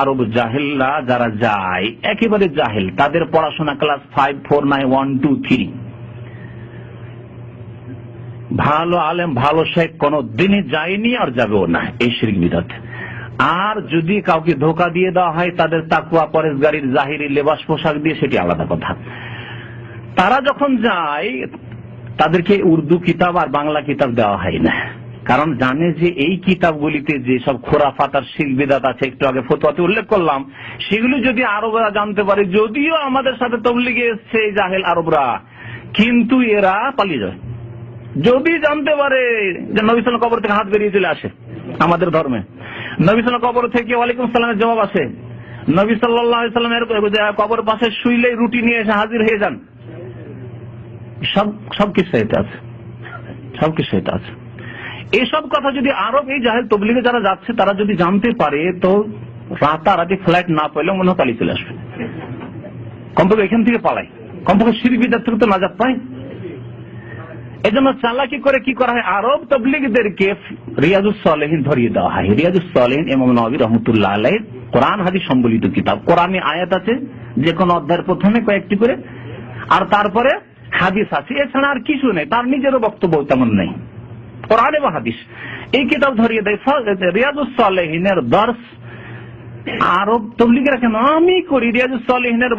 আরব জাহেলরা যারা যায়, একেবারে জাহেল, তাদের পড়াশোনা ক্লাস 5, 4, 9, 1, 2, 3, ভালো আলেম ভালো শেখ কোনো দিনই যায়নি আর যাবেও না এই শিরক বিদআত। আর যদি কাউকে ধোকা দিয়ে দেওয়া হয় তাদের তাকওয়া পরেজগারির জাহিরি লেবাস পোশাক দিয়ে, সেটি আলাদা কথা। তারা যখন যায় তাদেরকে উর্দু কিতাব আর বাংলা কিতাব দেওয়া হয় না, কারণ জানে যে এই কিতাবগুলিতে যে সব খোরাফাত আর শিরক বিদআত আছে, একটু আগে ফতোয়াতে উল্লেখ করলাম, সেগুলো যদি আরবরা জানতে পারে, যদিও আমাদের সাথে তবলিগে এসছে এই জাহেল আরবরা, কিন্তু এরা পালিয়ে যায়। যদি জানতে পারে যে নবী সাল্লাল্লাহু কবর থেকে হাত বেরিয়ে চলে আসে, আমাদের ধর্মে নবী সাল্লাল্লাহু কবর থেকে ওয়ালাইকুম সালামের জবাব আসে, নবী সাল্লাল্লাহু আলাইহি সাল্লামের কবর পাশে শুইলেই রুটি নিয়ে এসে হাজির হয়ে যান, সব কিছু এটা আছে, সব কিছু এটা আছে। এইসব কথা যদি আরব এই জাহেল তবলিগে যারা যাচ্ছে তারা যদি জানতে পারে, তো রাতারাতি ফ্লাইট না পেলে মনে হয় পালিয়ে চলে আসবে। কমপক্ষে এখান থেকে পালায়, কমপক্ষে শিরক বিদআত থেকে তো নাজাত পায়। এই জন্য চালাকি করে কি করা হয়, আরব তবলিগদেরকে রিয়াজুস সালেহিন ধরিয়ে দেওয়া হয়। রিয়াজুস সালেহিন ইমাম নববী রাহমাতুল্লাহ আলাইহি কোরআন হাদিস সম্বলিত কিতাব। কোরআনে আয়াত আছে যে কোন অধ্যায়ের প্রথমে কয়েকটি করে, আর তারপরে হাদিস আছে, এছাড়া আর কিছু নেই, তার নিজেরও বক্তব্য তেমন নেই, কোরআন এবং হাদিস। এই কিতাব ধরিয়ে দেয়। রিয়াজুস সালেহিনের দর্স আরব তবলিগেরা কেন আমি করি, রিয়াজুস সালেহিনের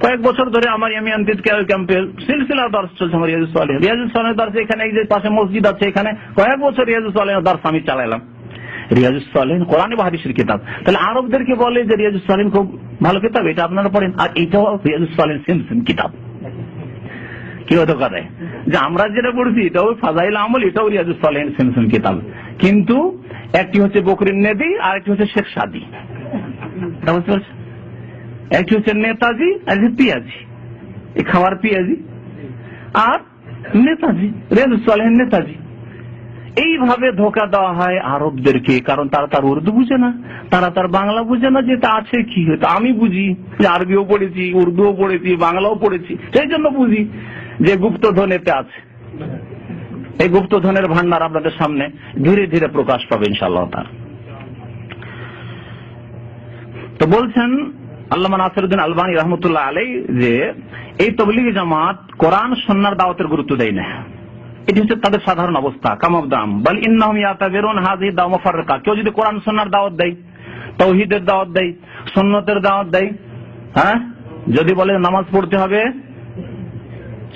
কয়েক বছর ধরে আমার ইয়ামিয়ানতিদ ক্যাম্পে সিলসিলা দর্স চলছে। আমার রিয়াজুস সালেহিনের দর্স এখানে, এই যে পাশে মসজিদ আছে এখানে কয়েক বছর রিয়াজুস সালেহিনের দর্স আমি চালাইলাম। রিয়াজুস সালেহিন কোরআন এবং হাদিসের কিতাব। তাহলে আরবদেরকে বলে যে রিয়াজুস সালেহিন খুব ভালো কিতাব, এটা আপনারা পড়েন, আর এটাও রিয়াজুস সালেহিন সেম কিতাব। কি হতো কথা যে আমরা যেটা পড়ছি এটাও ফাজাইল আমল, এটাও রিয়াজুস সালেহিন সেম কিতাব, কিন্তু একটি হচ্ছে বকরির নেদি আর একটি হচ্ছে শেখ সাদি, বুঝতে পারছেন? একটি হচ্ছে নেতাজি আর পিয়াজি, এই খাওয়ার পিয়াজি, আর নেতাজি রিয়াজুস সালেহিন নেতাজি। এইভাবে ধোকা দেওয়া হয় আরবদেরকে, কারণ তারা তার উর্দু বুঝে না, তারা তার বাংলা বুঝে না, যেটা আছে কি হয়তো আমি বুঝি, আরবিও পড়েছি, উর্দুও পড়েছি, বাংলাও পড়েছি, সেই জন্য বুঝি যে গুপ্তধন এতে আছে। এই গুপ্তধনের ভান্ডার আপনাদের সামনে ধীরে ধীরে প্রকাশ পাবে ইনশাআল্লাহ তাআলা। তো বলছেন আল্লামা নাসিরউদ্দিন আলবানী রাহমাতুল্লাহ আলাইহি যে এই তাবলীগী জামাত কোরআন সুন্নাহর দাওয়াতের গুরুত্ব দেয় না, এটি হচ্ছে তাদের সাধারণ অবস্থা। কামাবদাম বল ইন্নাহুম ইয়াতাবিরুন হাযিহি দাওয়া মুফাররিকা। কেউ যদি কোরআন সুন্নাহর দাওয়াত দেয়, তাওহীদের দাওয়াত দেয়, সুন্নতের দাওয়াত দেয়, হ্যাঁ, যদি বলে নামাজ পড়তে হবে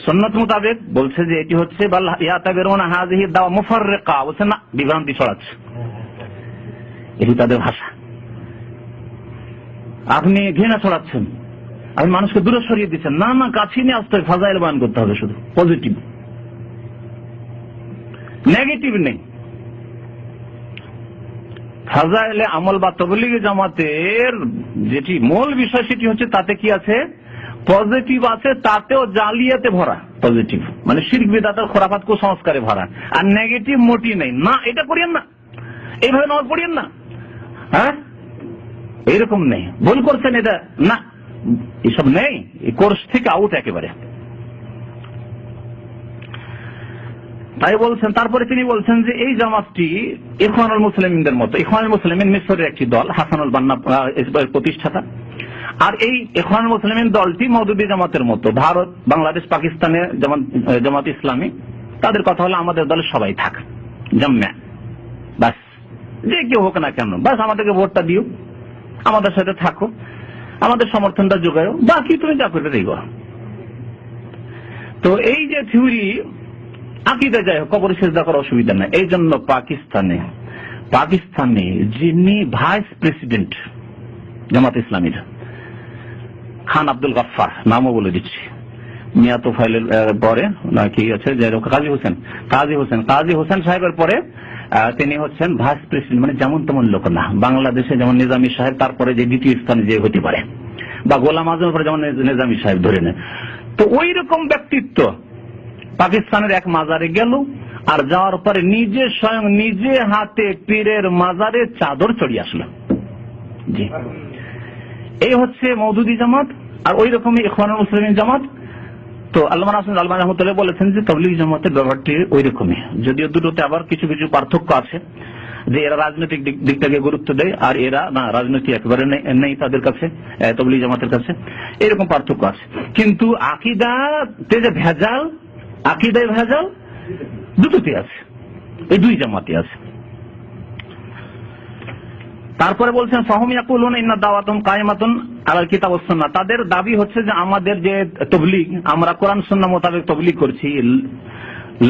সুন্নত মোতাবেক, বলছে যে এটি হচ্ছে বল ইয়াতাবিরুন হাযিহি দাওয়া মুফাররিকা, বলছে না, বিভ্রান্তি ছড়াচ্ছে, এটি তাদের ভাষা। আপনি ঘৃণা ছড়াচ্ছেন, আপনি মানুষকে দূরে সরিয়ে দিচ্ছেন। না না, কাছে নিয়ে আসতে হবে, ফাজাইল বয়ান করতে হবে, শুধু পজিটিভ, নেগেটিভ নেই। ফাজাইলে আমল বা তাবলীগী জামাতের যেটি মূল বিষয় সেটি হচ্ছে তাতে কি আছে, পজিটিভ আছে, তাতেও জালিয়াতে ভরা, পজিটিভ মানে শিরক বিদআত খোরাফাত কুসংস্কারে ভরা, আর নেগেটিভ মোটি নেই। না এটা করিয়েন না, এইভাবে নামাজ পড়িয়েন না, হ্যাঁ এইরকম নেই, ভুল করছেন এটা না, এসব নেই, এই কোর্স থেকে আউট একেবারে। তাই বলছেন। তারপরে তিনি বলছেন যে এই জামাতটি ইখওয়ানুল মুসলিমিনদের মতো। ইখওয়ানুল মুসলিমিন মিশরের একটি দল, হাসানুল বান্না প্রতিষ্ঠাতা, আর এই ইখওয়ানুল মুসলিমিন দলটি মওদুদি জামাতের মতো। ভারত, বাংলাদেশ, পাকিস্তানের জামাত ইসলামী, তাদের কথা হলো আমাদের দলে সবাই থাক, জাম্মা, বাস যে কেউ হোক না কেন, বাস আমাদেরকে ভোটটা দিও, আমাদের সাথে থাকো, আমাদের সমর্থনটা যোগাও, বাকি তুমি যা করবে তাই করো। তো এই যে থিওরি আকীদা, যাই হোক, কবরে সিজদা করার অসুবিধা নাই। এই জন্য পাকিস্তানে যিনি ভাইস প্রেসিডেন্ট জামাত ইসলামীর, খান আব্দুল গাফফার, নামও বলে দিচ্ছি, মিয়া তোফাইলের পরে নাকি আছে কাজী হোসেন সাহেবের পরে তিনি হচ্ছেন ভাইস প্রেসিডেন্ট, মানে যেমন তেমন লোক না। বাংলাদেশে যেমন নিজামী সাহেব, তারপরে যে দ্বিতীয় স্থানে যে হতে পারে, বা গোলাম আজমের পরে যেমন নিজামী সাহেব ধরে নেয়, তো ওই রকম ব্যক্তিত্ব পাকিস্তানের এক মাজারে গেল, আর যাওয়ার পরে নিজে স্বয়ং নিজে হাতে পীরের মাজারে চাদর চড়িয়ে আসলো। জি, এই হচ্ছে মওদুদি জামাত, আর ওই রকমই ইখওয়ানুল মুসলিমিন জামাত। তো আল্লামা নাসিরুদ্দিন আলবানী রাহমাতুল্লাহ বলেছেন যে তাবলীগী জামাতের ব্যাপারটি ওই রকমই, যদিও দুটোতে আবার কিছু কিছু পার্থক্য আছে। যে এরা রাজনৈতিক দিকটাকে গুরুত্ব দেয় আর এরা না, রাজনৈতিক একেবারে নেই তাদের কাছে, তাবলীগ জামাতের কাছে, এরকম পার্থক্য আছে। কিন্তু আকীদাতে যে ভেজাল, আকীদায় ভেজাল দুটোতে আছে, এই দুই জামাতে আছে। তারপরে বলছেন ফাহুম ইয়াকুলুনা ইন্না দাওয়াতুহুম কায়েমাতুন আলাল কিতাব ওয়াস সুন্নাহ, তাদের দাবি হচ্ছে যে আমাদের যে তাবলীগ, আমরা কোরআন সুন্নাহ মোতাবেক তাবলীগ করছি,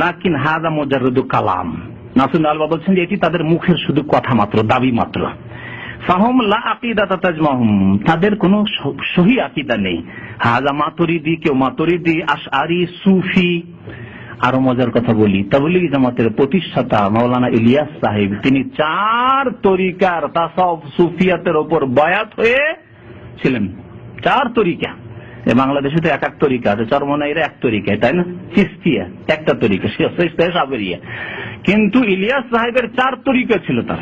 লাকিন হাযা মুজাররাদু কালাম। নাসিরুদ্দিন আলবা বলছেন যে এটি তাদের মুখের শুধু কথা মাত্র, দাবি মাত্র। ফাহুম লা আকিদাতা তাজমাহুম, তাদের কোনো সহি আকীদা নেই। হাযা মাতুরিদি, কেউ মাতুরিদি, আশআরি, সুফি। আরো মজার কথা বলি, তাবলীগ জামাতের প্রতিষ্ঠাতা মাওলানা ইলিয়াস সাহেব, তিনি 4 তরিকার তাসাউফ সুফিয়াতের উপর বায়াত হয়ে ছিলেন। 4 তরিকা, বাংলাদেশে তো এক এক তরিকা আছে, চরমনাইয়ের এক তরিকা, তাই না, চিশতিয়া একটা তরিকা, সাবেরিয়া, কিন্তু ইলিয়াস সাহেবের 4 তরিকা ছিল। তার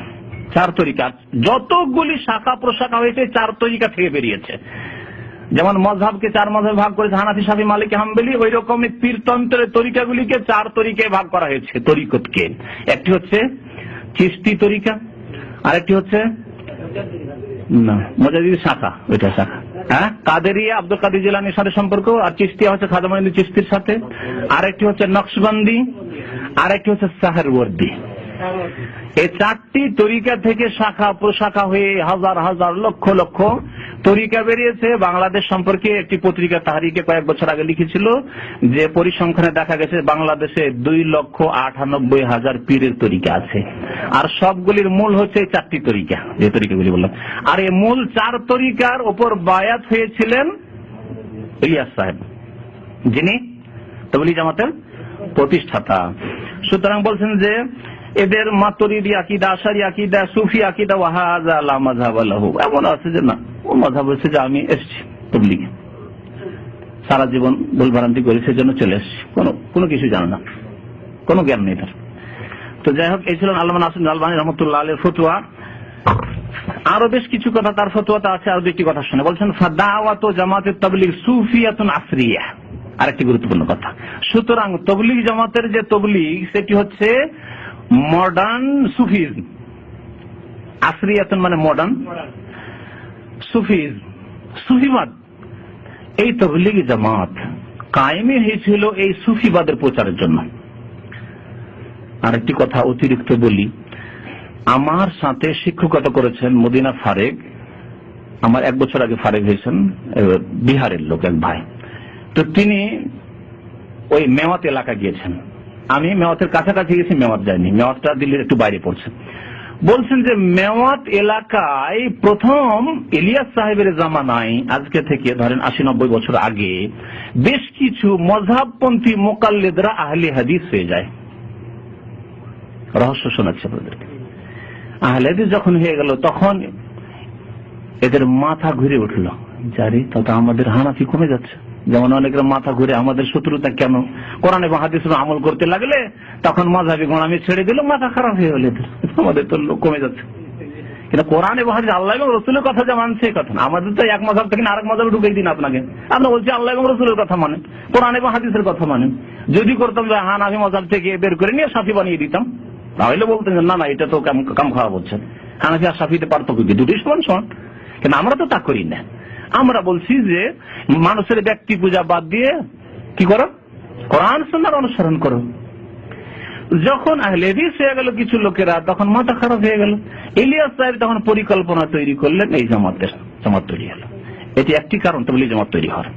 4 তরিকা, যতগুলি শাখা প্রশাখা হয়েছে 4 তরিকা থেকে বেরিয়েছে। যেমন মযহাবকে 4 মযহাবে ভাগ করেছে, হানাফি, শাফি, মালিকি, হাম্বলি, ওই রকমই পীরতন্ত্রের তরিকাগুলিকে 4 তরিকায় ভাগ করা হয়েছে। তরিকতকে একটি হচ্ছে চিশতি তরিকা, আরেকটি হচ্ছে না মুজাদ্দিদি শাখা, ওইটা শাখা, হ্যাঁ, কাদেরিয়া আব্দুল কাদের জিলানীর সাথে সম্পর্ক, আর চিশতিয়া হচ্ছে খাজা মঈনুদ্দিন চিশতির সাথে, আরেকটি হচ্ছে নকশবন্দি, আরেকটি হচ্ছে সাহরওয়ার্দী। এই 4টি তরিকা থেকে শাখা প্রশাখা হয়ে হাজার হাজার লক্ষ লক্ষ তরিকা বেরিয়েছে। বাংলাদেশ সম্পর্কে একটি পত্রিকা তাহরিকে কয়েক বছর আগে লিখেছিল যে পরিসংখ্যানে দেখা গেছে বাংলাদেশে 2,98,000 পীরের তরিকা আছে, আর সবগুলির মূল হচ্ছে এই 4টি তরিকা, যে তরিকাগুলি বললাম। আর এই মূল 4 তরিকার উপর বায়াত হয়েছিলেন ইলিয়াস সাহেব, যিনি তাবলীগ জামাতের প্রতিষ্ঠাতা। সুতরাং বলছেন যে এদের মাতুরিদি আকীদা, আশারি আকীদা, সুফি আকীদা, ওয়া হাযা লা মাযহাব লাহু, এমন আছে যে না, ও মাযহাব হচ্ছে যে আমি এসেছি তাবলীগে, সারা জীবন ভুলভ্রান্তি করে সেজন্য চলে এসেছি, কোনো কিছু জানে না, কোনো জ্ঞান নেই তার। তো যাই হোক, এই ছিলেন আল্লামা নাসিরুদ্দিন আলবানী রাহমাতুল্লাহ আলাইহির ফতোয়া। আরো বেশ কিছু কথা তার ফতোয়াতে আছে, আরো দুটি কথা শুনে বলছেন ফাদাওয়াতু জামাতুত তাবলীগ সুফিয়াতুন আসরিয়া, আরেকটি গুরুত্বপূর্ণ কথা। সুতরাং তাবলীগ জামাতের যে তাবলীগ সেটি হচ্ছে মডার্ন সুফিজম, আসরিয়াতুন মানে মডার্ন, সুফিজম সুফিবাদ। এই তাবলীগ জামাত কায়েমই হয়েছিল এই সুফিবাদের প্রচারের জন্য। আরেকটি কথা অতিরিক্ত বলি, আমার সাথে শিক্ষকতা করেছেন মদিনা ফারেক, আমার 1 বছর আগে ফারেক হয়েছেন, বিহারের লোক এক ভাই। তো তিনি ওই মেওয়াত এলাকা গিয়েছেন, আমি মেওয়াতের কাছাকাছি গেছি, মেওয়াত যাইনি, মেওয়াতটা দিল্লির একটু বাইরে পড়ছে। বলছেন যে মেওয়াত এলাকায় প্রথম ইলিয়াস সাহেবের জামানায়, আজকে থেকে ধরেন 80-90 বছর আগে, বেশ কিছু মযহাবপন্থী মুকাল্লিদরা আহলে হাদিস হয়ে যায়। রহস্য শোনাচ্ছে আপনাদেরকে। আহলে হাদিস যখন হয়ে গেল তখন এদের মাথা ঘুরে উঠলো, জারি তত আমাদের হানাফি কমে যাচ্ছে। যেমন অনেকের মাথা ঘুরে আমাদের শত্রুতা কেন, কোরআন এবং হাদিসের আমল করতে লাগলে তখন মাযহাবি গোঁড়ামি ছেড়ে দিল, মাথা খারাপ হয়ে গেল, আমাদের তো লোক কমে যাচ্ছে। কিন্তু কোরআন এবং হাদিস, আল্লাহ এবং রসুলের কথা যা মানছে কথা না, আমাদের তো এক মাযহাব থেকে আরেক মাযহাবে ঢুকিয়ে দিন আপনাকে। আমরা বলছি আল্লাহ এবং রসুলের কথা মানেন, কোরআন এবং হাদিসের কথা মানেন। যদি করতাম যে হানাফি মাযহাব থেকে বের করে নিয়ে শাফি বানিয়ে দিতাম, তাহলে বলতেন না না এটা তো কাম খারাপ হচ্ছে, হানাফি আর শাফিতে পার্থক্য কি, দুটোই সমান সমান। কিন্তু আমরা তো তা করি না, আমরা বলছি যে মানুষের ব্যক্তি পূজা বাদ দিয়ে কি করো, কোরআন সুন্নাহর অনুসরণ করো। যখন আহলে হাদিস হয়ে গেল কিছু লোকেরা, তখন মাথা খারাপ হয়ে গেল। ইলিয়াস সাহেব তখন পরিকল্পনা তৈরি করলেন, এই জামাত তৈরি হলো। এটি একটি কারণ তাবলীগ জামাত তৈরি হওয়ার।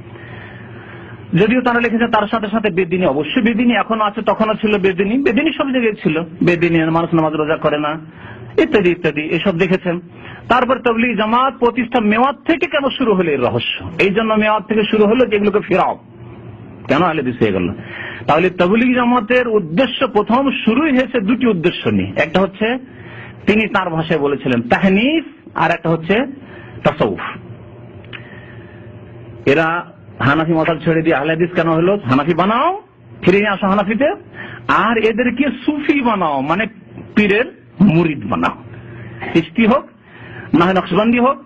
যদিও তারা লিখেছে তার সাথে সাথে বেদিনী, অবশ্যই বেদিনী এখনো আছে, তখনও ছিল বেদিনী, বেদিনী সব জায়গায় ছিল, বেদিনী মানুষ নামাজ রোজা করে না ইত্যাদি ইত্যাদি, এসব দেখেছেন। তারপর তাবলীগ জামাত প্রতিষ্ঠা মেওয়াত থেকে কেন শুরু হলো এর রহস্য, এই জন্য মেওয়াত থেকে শুরু হলো যেগুলোকে ফেরাও, কেন আহলে হাদিস হয়ে গেল। তাহলে তাবলীগ জামাতের উদ্দেশ্য প্রথম শুরুই হয়েছে 2টি উদ্দেশ্য নিয়ে, একটা হচ্ছে তিনি তার ভাষায় বলেছিলেন তাহনিফ, আর একটা হচ্ছে তাসাউফ। এরা হানাফি মাযহাব ছেড়ে দিয়ে আহলে হাদিস কেন হলো, হানাফি বানাও, ফিরে আসো হানাফিতে, আর এদেরকে সুফি বানাও, মানে পীরের মুরিদ বানাও। চিশতি হোক, না হয় নকশবন্দি হোক,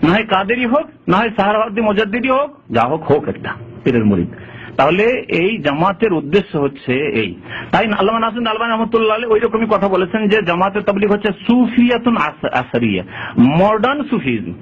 না হয় কাদেরি হোক, না হয় সাহারওয়ার্দী মুজাদ্দিদি হোক, যা হোক হোক একটা পীরের মুরিদ। তাহলে এই জামাতের উদ্দেশ্য হচ্ছে এই। তাই আল্লামা নাসিরুদ্দিন আলবানী রহমাতুল্লাহ আলাইহি ওই রকমই কথা বলেছেন যে জামাতে তাবলীগ হচ্ছে সুফিয়াতুন আসরিয়া, মডার্ন সুফিজম।